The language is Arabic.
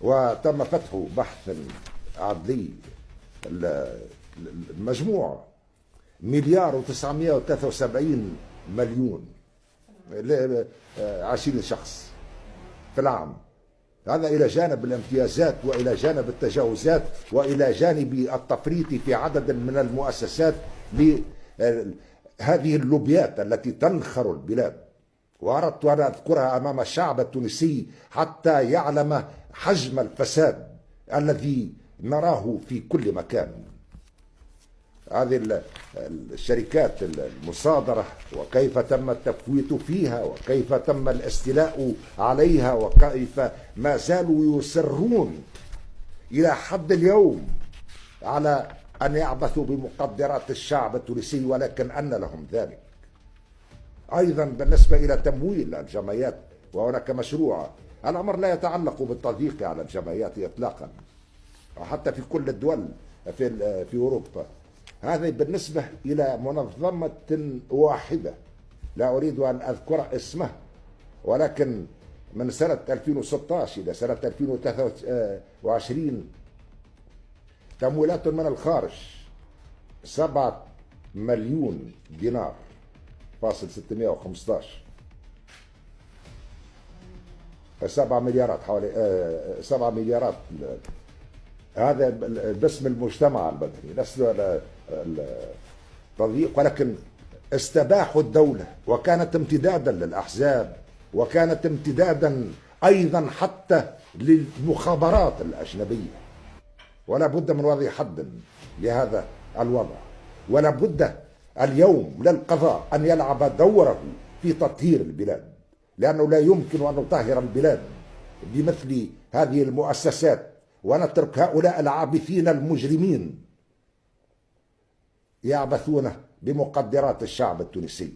وتم فتح بحث عدلي. المجموع مليار و973 مليون 20 شخص في العام. هذا إلى جانب الامتيازات وإلى جانب التجاوزات وإلى جانب التفريط في عدد من المؤسسات لهذه اللوبيات التي تنخر البلاد. وأردت أن أذكرها أمام الشعب التونسي حتى يعلم حجم الفساد الذي نراه في كل مكان. هذه الشركات المصادرة وكيف تم التفويت فيها وكيف تم الاستيلاء عليها وكيف ما زالوا يصرون إلى حد اليوم على أن يعبثوا بمقدرات الشعب التونسي، ولكن أن لهم ذلك. أيضا بالنسبة إلى تمويل الجمعيات، وهناك مشروع، الأمر لا يتعلق بالتضييق على الجمعيات إطلاقا، وحتى في كل الدول في أوروبا. هذا بالنسبة إلى منظمة واحدة لا أريد أن أذكر اسمها، ولكن من سنة 2016 إلى سنة 2023 تمويلات من الخارج 7 مليون دينار فاصل 615، 7 مليارات، حوالي 7 مليارات. هذا باسم المجتمع المدني، لسنا التضييق، ولكن استباحوا الدولة، وكانت امتدادا للأحزاب، وكانت امتدادا أيضا حتى للمخابرات الأجنبية. ولا بد من وضع حد لهذا الوضع، ولا بد اليوم للقضاء أن يلعب دوره في تطهير البلاد، لأنه لا يمكن أن نطهر البلاد بمثل هذه المؤسسات ونترك هؤلاء العابثين المجرمين يعبثون بمقدرات الشعب التونسي.